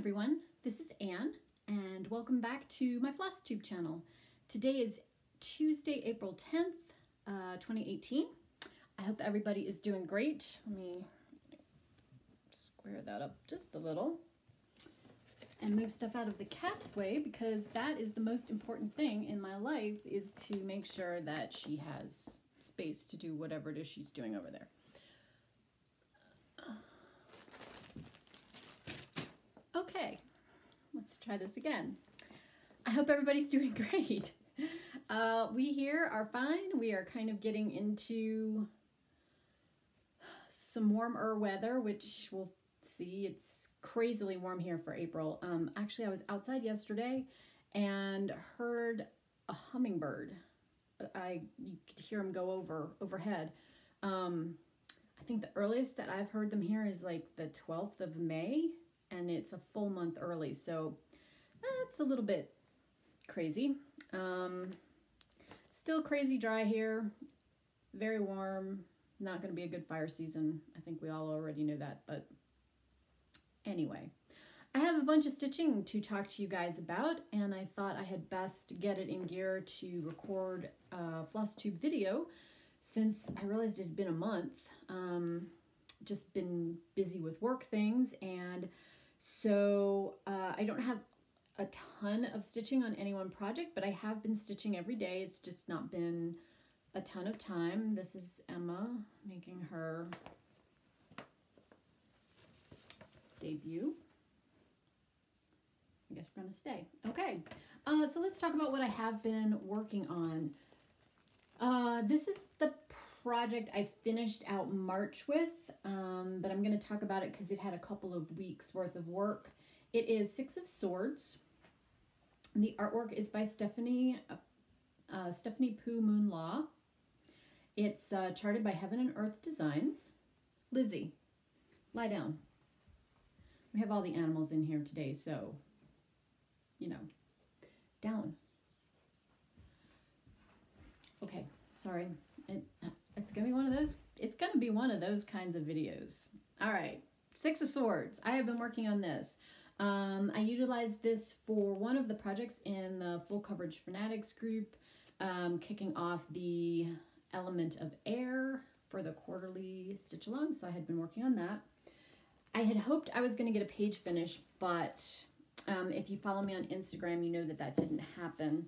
everyone, this is Anne and welcome back to my Flosstube channel. Today is Tuesday, April 10th, 2018. I hope everybody is doing great. Let me square that up just a little and move stuff out of the cat's way, because that is the most important thing in my life, is to make sure that she has space to do whatever it is she's doing over there. Okay, let's try this again. I hope everybody's doing great. We here are fine. We are kind of getting into some warmer weather, which we'll see. It's crazily warm here for April. Actually, I was outside yesterday and heard a hummingbird. You could hear them go overhead. I think the earliest that I've heard them here is like the 12th of May. And it's a full month early, so that's a little bit crazy. Still crazy dry here, very warm, not going to be a good fire season. I think we all already knew that, but anyway. I have a bunch of stitching to talk to you guys about, and I thought I had best get it in gear to record a Flosstube video since I realized it had been a month. Just been busy with work things, and so I don't have a ton of stitching on any one project, but I have been stitching every day. It's just not been a ton of time. This is Emma making her debut. I guess we're going to stay. Okay, so let's talk about what I have been working on. This is the project I finished out March with, but I'm going to talk about it because it had a couple of weeks worth of work. It is Six of Swords. The artwork is by Stephanie Poo Moon Law. It's charted by Heaven and Earth Designs. Lizzie, lie down. We have all the animals in here today, so, you know, down. Okay, sorry. It's gonna be one of those. It's gonna be one of those kinds of videos. All right, Six of Swords. I have been working on this. I utilized this for one of the projects in the Full Coverage Fanatics group, kicking off the element of air for the quarterly stitch along. So I had been working on that. I had hoped I was going to get a page finish, but if you follow me on Instagram, you know that that didn't happen.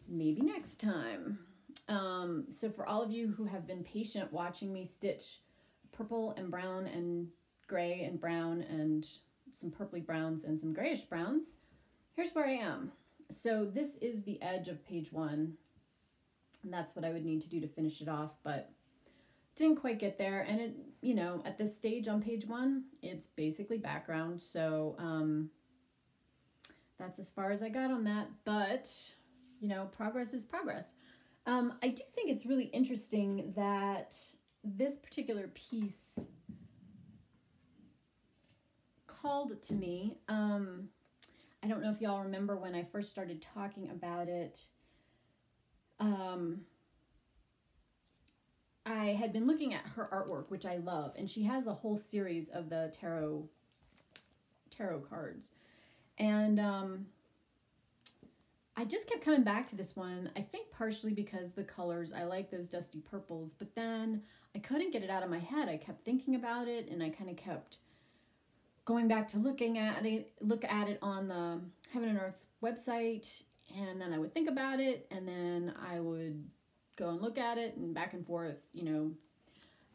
Maybe next time. So for all of you who have been patient watching me stitch purple and brown and gray and brown and some purpley browns and some grayish browns, here's where I am. So this is the edge of page 1, and that's what I would need to do to finish it off, but didn't quite get there. And it, you know, at this stage on page 1, it's basically background, so that's as far as I got on that, but you know, progress is progress. I do think it's really interesting that this particular piece called to me. I don't know if y'all remember when I first started talking about it. I had been looking at her artwork, which I love, and she has a whole series of the tarot cards. And I just kept coming back to this one, I think partially because the colors, I like those dusty purples, but then I couldn't get it out of my head. I kept thinking about it, and I kind of kept going back to look at it on the Heaven and Earth website, and then I would think about it, and then I would go and look at it, and back and forth, you know.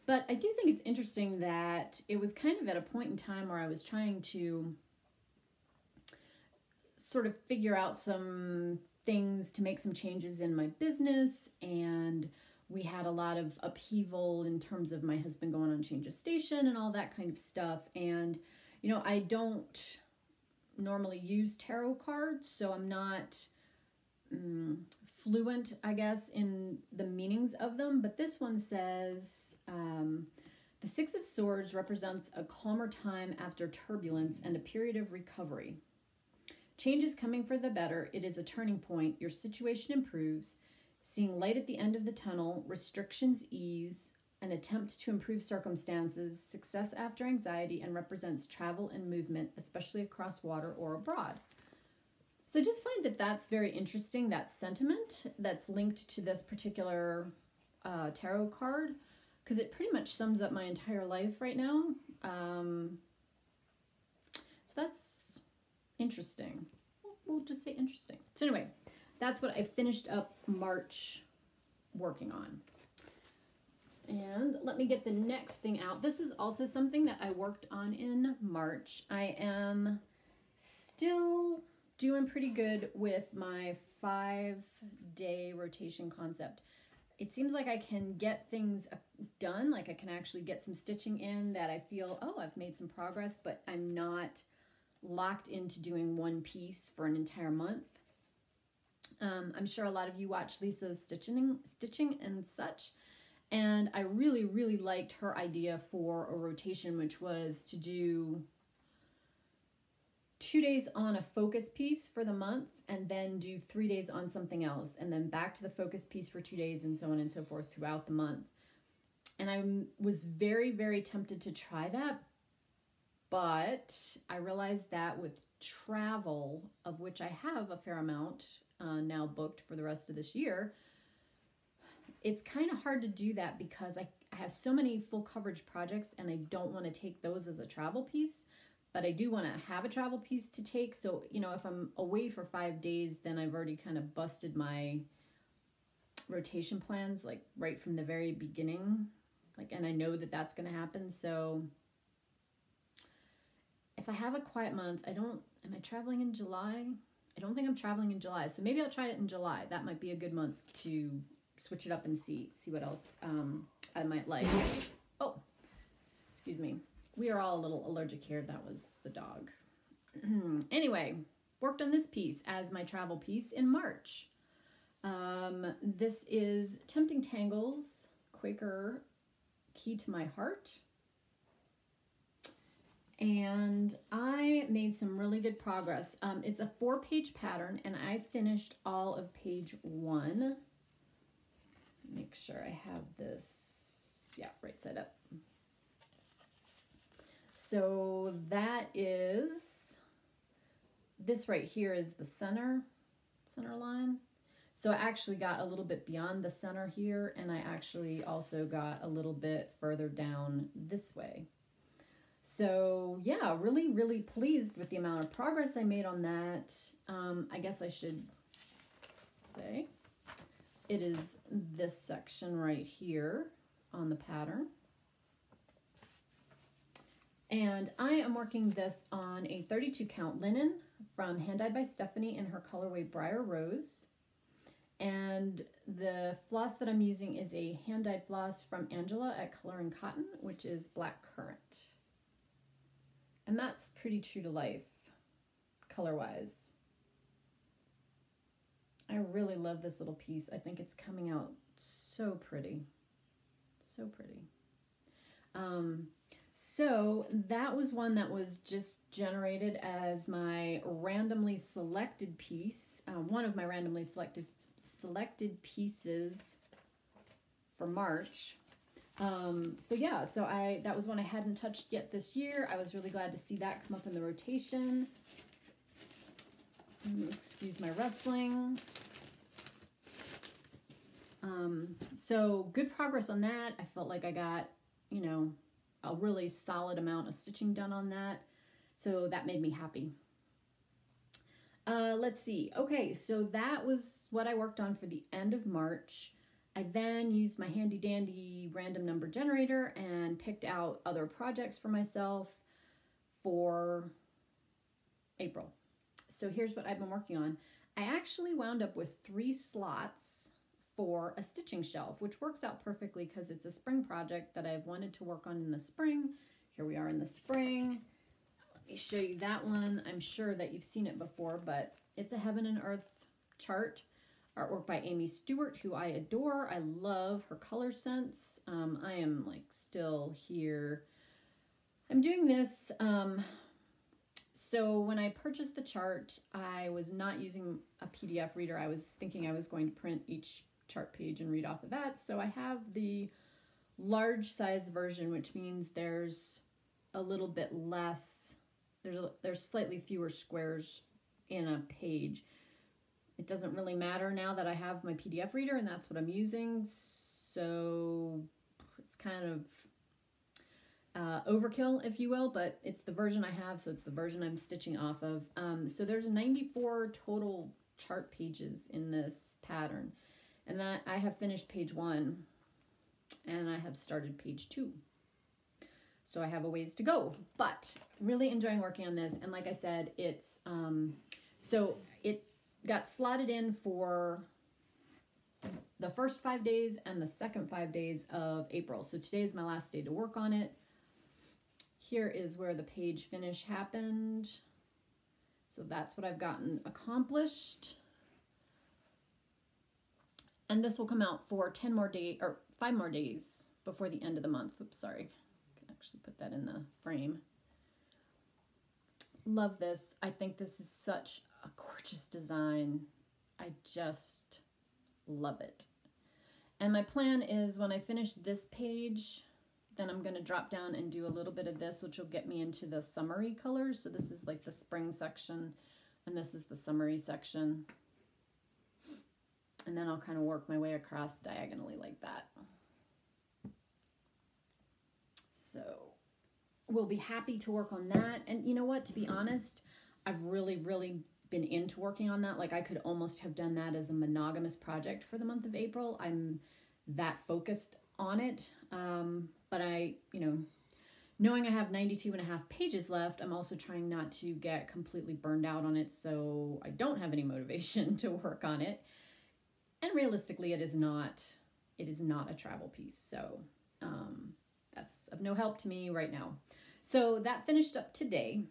But I do think it's interesting that it was kind of at a point in time where I was trying to sort of figure out some things to make some changes in my business, and we had a lot of upheaval in terms of my husband going on change of station and all that kind of stuff. And you know, I don't normally use tarot cards, so I'm not fluent, I guess, in the meanings of them. But this one says, the Six of Swords represents a calmer time after turbulence and a period of recovery. Change is coming for the better. It is a turning point. Your situation improves. Seeing light at the end of the tunnel, restrictions ease, an attempt to improve circumstances, success after anxiety, and represents travel and movement, especially across water or abroad. So I just find that that's very interesting, that sentiment that's linked to this particular tarot card, because it pretty much sums up my entire life right now. So that's interesting. We'll just say interesting. So anyway, that's what I finished up March working on. And let me get the next thing out. This is also something that I worked on in March. I am still doing pretty good with my 5-day rotation concept. It seems like I can get things done, like I can actually get some stitching in that I feel, oh, I've made some progress, but I'm not locked into doing one piece for an entire month. I'm sure a lot of you watch Lisa's stitching and such. And I really, really liked her idea for a rotation, which was to do 2 days on a focus piece for the month and then do 3 days on something else and then back to the focus piece for 2 days and so on and so forth throughout the month. And I was very, very tempted to try that, but I realized that with travel, of which I have a fair amount now booked for the rest of this year, it's kind of hard to do that because I have so many full coverage projects and I don't want to take those as a travel piece, but I do want to have a travel piece to take. So, you know, if I'm away for 5 days, then I've already kind of busted my rotation plans, like right from the very beginning. Like, and I know that that's going to happen. So if I have a quiet month, am I traveling in July? I don't think I'm traveling in July. So maybe I'll try it in July. That might be a good month to switch it up and see what else I might like. Oh, excuse me. We are all a little allergic here. That was the dog. Anyway, worked on this piece as my travel piece in March. This is Tempting Tangles, Quaker Key to My Heart. And I made some really good progress. It's a 4-page pattern and I finished all of page 1. Make sure I have this, yeah, right side up. So that is, this right here is the center line. So I actually got a little bit beyond the center here, and I actually also got a little bit further down this way. So yeah, really, really pleased with the amount of progress I made on that. I guess I should say it is this section right here on the pattern. And I am working this on a 32 count linen from Hand Dyed by Stephanie in her colorway Briar Rose. And the floss that I'm using is a hand dyed floss from Angela at Color and Cotton, which is Black Currant. And that's pretty true to life, color-wise. I really love this little piece. I think it's coming out so pretty. So pretty. So that was one that was just generated as my randomly selected piece, one of my randomly selected pieces for March. So yeah, so that was one I hadn't touched yet this year. I was really glad to see that come up in the rotation. Excuse my rustling. So good progress on that. I felt like I got, you know, a really solid amount of stitching done on that. So that made me happy. Let's see. Okay, so that was what I worked on for the end of March. I then used my handy dandy random number generator and picked out other projects for myself for April. So here's what I've been working on. I actually wound up with 3 slots for a stitching shelf, which works out perfectly because it's a spring project that I've wanted to work on in the spring. Here we are in the spring. Let me show you that one. I'm sure that you've seen it before, but it's a Heaven and Earth chart. Artwork by Amy Stewart, who I adore. I love her color sense. I am like still here. I'm doing this. So when I purchased the chart, I was not using a PDF reader. I was thinking I was going to print each chart page and read off of that. So I have the large size version, which means there's a little bit less, there's slightly fewer squares in a page. It doesn't really matter now that I have my PDF reader and that's what I'm using. So it's kind of overkill, if you will, but it's the version I have, so it's the version I'm stitching off of. So there's 94 total chart pages in this pattern, and I have finished page 1 and I have started page 2, so I have a ways to go, but really enjoying working on this. And like I said, it's so it got slotted in for the first 5 days and the second 5 days of April. So today is my last day to work on it. Here is where the page finish happened. So that's what I've gotten accomplished. And this will come out for 10 more days, or 5 more days before the end of the month. Oops, sorry. I can actually put that in the frame. Love this. I think this is such a gorgeous design. I just love it. And my plan is when I finish this page, then I'm going to drop down and do a little bit of this, which will get me into the summery colors. So this is like the spring section, and this is the summery section. And then I'll kind of work my way across diagonally like that. So we'll be happy to work on that. And you know what, to be honest, I've really been into working on that. Like I could almost have done that as a monogamous project for the month of April. I'm that focused on it. But I, you know, knowing I have 92.5 pages left, I'm also trying not to get completely burned out on it, so I don't have any motivation to work on it. And realistically, it is not a travel piece, so that's of no help to me right now. So that finished up today.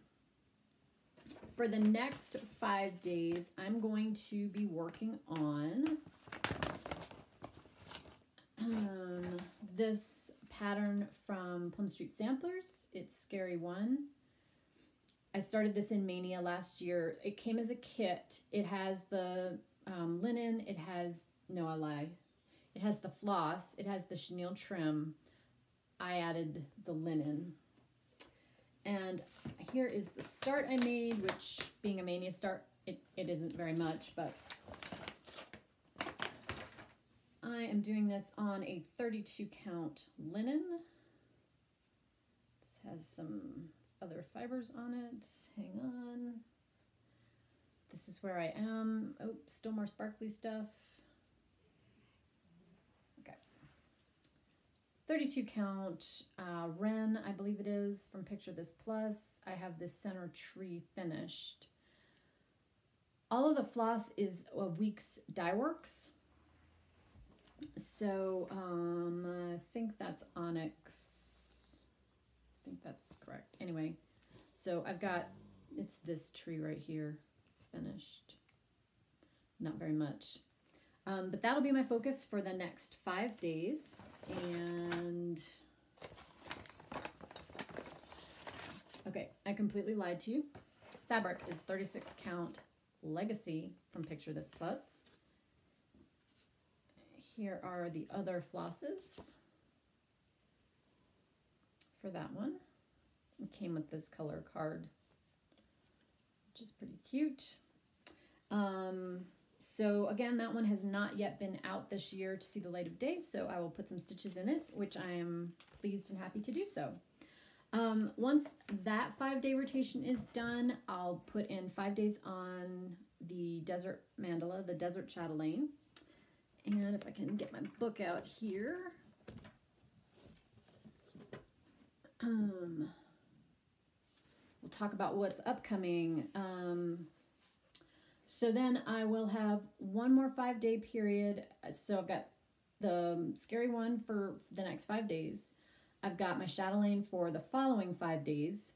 For the next 5 days, I'm going to be working on this pattern from Plum Street Samplers. It's Scary One. I started this in Mania last year. It came as a kit. It has the linen. It has, no, I lie. It has the floss. It has the chenille trim. I added the linen. And here is the start I made, which being a Mania start, it isn't very much, but I am doing this on a 32 count linen. This has some other fibers on it. Hang on. This is where I am. Oh, still more sparkly stuff. Okay. 32 count Wren, I believe it is, from Picture This Plus. I have this center tree finished. All of the floss is a Weeks Dye Works. So I think that's onyx. I think that's correct. Anyway, so I've got, it's this tree right here finished. Not very much. But that'll be my focus for the next 5 days. And okay, I completely lied to you. Fabric is 36 count Legacy from Picture This Plus. Here are the other flosses for that one. It came with this color card, which is pretty cute. So again, that one has not yet been out this year to see the light of day, so I will put some stitches in it, which I am pleased and happy to do so. Once that 5-day rotation is done, I'll put in 5 days on the Desert Mandala, the Desert Chatelaine. And if I can get my book out here. We'll talk about what's upcoming. So then I will have one more 5-day period. So I've got the Scary One for the next 5 days. I've got my Chatelaine for the following 5 days.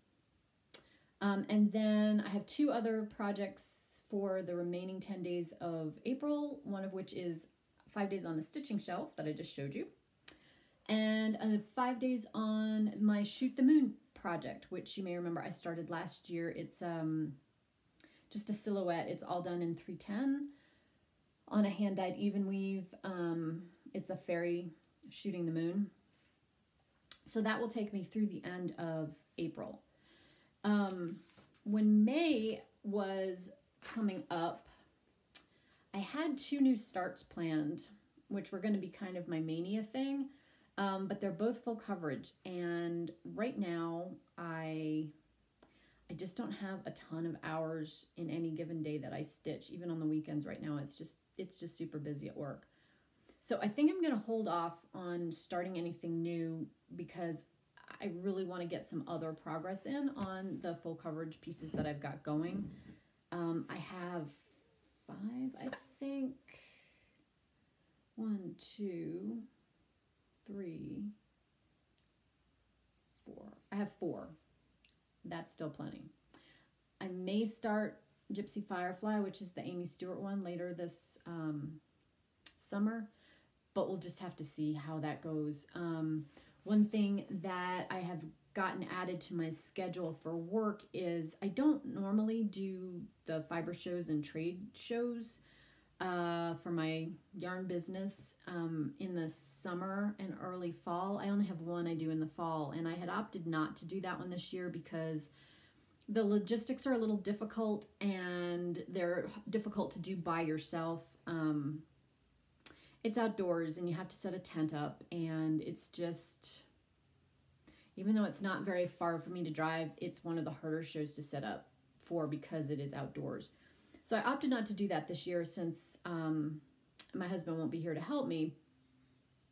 And then I have 2 other projects for the remaining 10 days of April, one of which is 5 days on the stitching shelf that I just showed you, and 5 days on my Shoot the Moon project, which you may remember I started last year. It's just a silhouette. It's all done in 310 on a hand-dyed even weave. It's a fairy shooting the moon. So that will take me through the end of April. When May was coming up, I had 2 new starts planned, which were going to be kind of my mania thing, but they're both full coverage. And right now, I just don't have a ton of hours in any given day that I stitch. Even on the weekends right now, it's just super busy at work. So I think I'm going to hold off on starting anything new because I really want to get some other progress in on the full coverage pieces that I've got going. I have 5, I think. 1, 2, 3, 4. I have 4. That's still plenty. I may start Gypsy Firefly, which is the Amy Stewart one, later this summer, but we'll just have to see how that goes. One thing that I have gotten added to my schedule for work is I don't normally do the fiber shows and trade shows for my yarn business in the summer and early fall. I only have one I do in the fall, and I had opted not to do that one this year because the logistics are a little difficult and they're difficult to do by yourself. It's outdoors and you have to set a tent up, and it's just, even though it's not very far for me to drive, it's one of the harder shows to set up for because it is outdoors. So I opted not to do that this year since my husband won't be here to help me.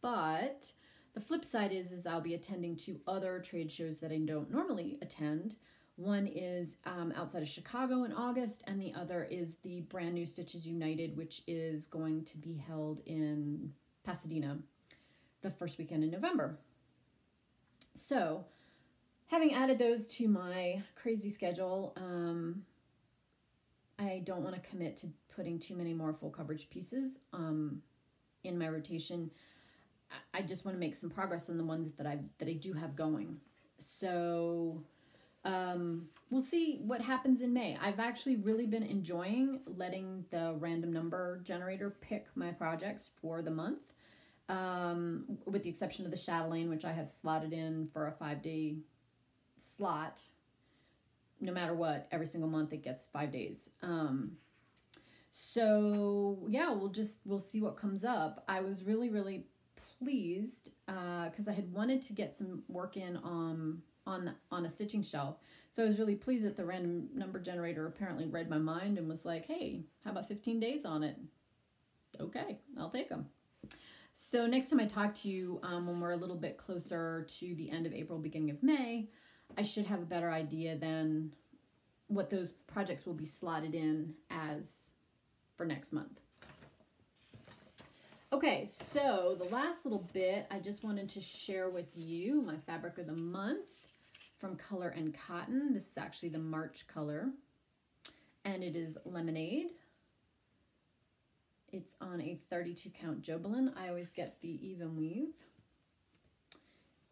But the flip side is I'll be attending 2 other trade shows that I don't normally attend. One is outside of Chicago in August, and the other is the brand new Stitches United, which is going to be held in Pasadena the first weekend in November. So, having added those to my crazy schedule, I don't want to commit to putting too many more full coverage pieces in my rotation. I just want to make some progress on the ones that I do have going. So we'll see what happens in May. I've actually really been enjoying letting the random number generator pick my projects for the month, with the exception of the chatelaine, which I have slotted in for a 5-day slot. No matter what, every single month it gets 5 days. So yeah, we'll see what comes up. I was really, really pleased because I had wanted to get some work in on a stitching shelf. So I was really pleased that the random number generator apparently read my mind and was like, hey, how about 15 days on it? Okay, I'll take them. So next time I talk to you, when we're a little bit closer to the end of April, beginning of May, I should have a better idea than what those projects will be slotted in as for next month. Okay, so the last little bit I just wanted to share with you my fabric of the month from Color and Cotton. This is actually the March color, and it is Lemonade. It's on a 32 count Jobelin. I always get the even weave.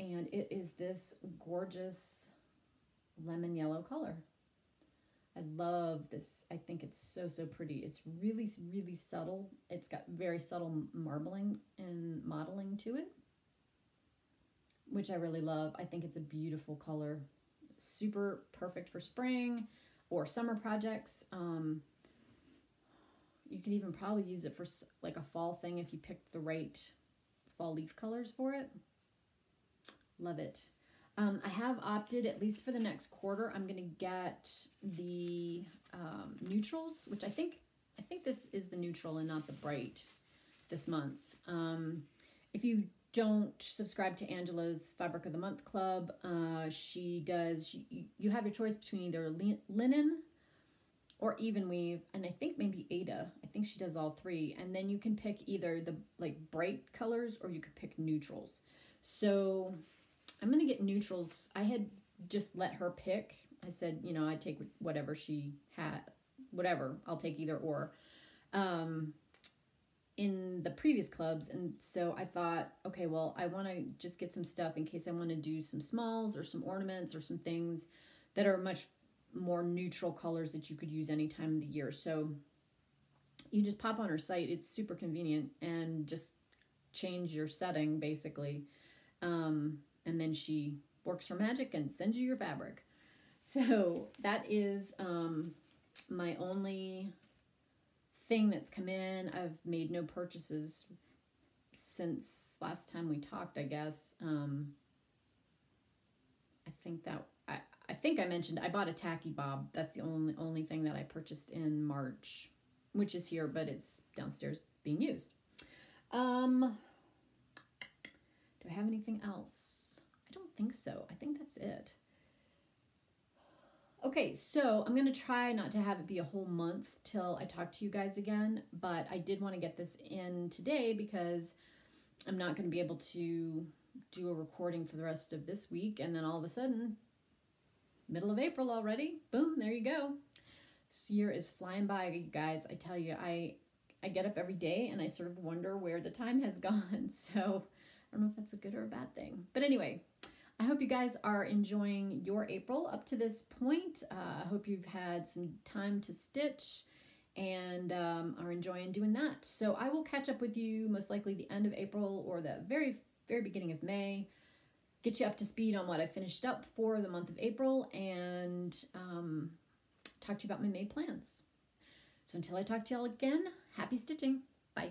And it is this gorgeous lemon yellow color. I love this. I think it's so, so pretty. It's really, really subtle. It's got very subtle marbling and modeling to it, which I really love. I think it's a beautiful color. Super perfect for spring or summer projects. You could even probably use it for like a fall thing if you picked the right fall leaf colors for it. Love it. I have opted, at least for the next quarter, I'm going to get the neutrals, which I think this is the neutral and not the bright this month. If you don't subscribe to Angela's Fabric of the Month Club, she does, you have your choice between either linen or even weave, and I think maybe Ada. I think she does all 3. And then you can pick either the like bright colors or you could pick neutrals. So I'm going to get neutrals. I had just let her pick. I said, you know, I'd take whatever she had, whatever. I'll take either or in the previous clubs. And so I thought, okay, well, I want to just get some stuff in case I want to do some smalls or some ornaments or some things that are much more neutral colors that you could use any time of the year. So you just pop on her site. It's super convenient, and just change your setting basically. and then she works her magic and sends you your fabric. So that is my only thing that's come in. I've made no purchases since last time we talked, I guess. I think I mentioned I bought a tacky bob. That's the only thing that I purchased in March, which is here, but it's downstairs being used. Do I have anything else? I don't think so. I think that's it. Okay, so I'm going to try not to have it be a whole month till I talk to you guys again, but I did want to get this in today because I'm not going to be able to do a recording for the rest of this week, and then all of a sudden, middle of April already, boom, there you go. This year is flying by, you guys. I tell you, I get up every day and I sort of wonder where the time has gone, so I don't know if that's a good or a bad thing. But anyway, I hope you guys are enjoying your April up to this point. I hope you've had some time to stitch and are enjoying doing that. So I will catch up with you most likely the end of April or the very, very beginning of May. Get you up to speed on what I finished up for the month of April and talk to you about my May plans. So until I talk to y'all again, happy stitching. Bye.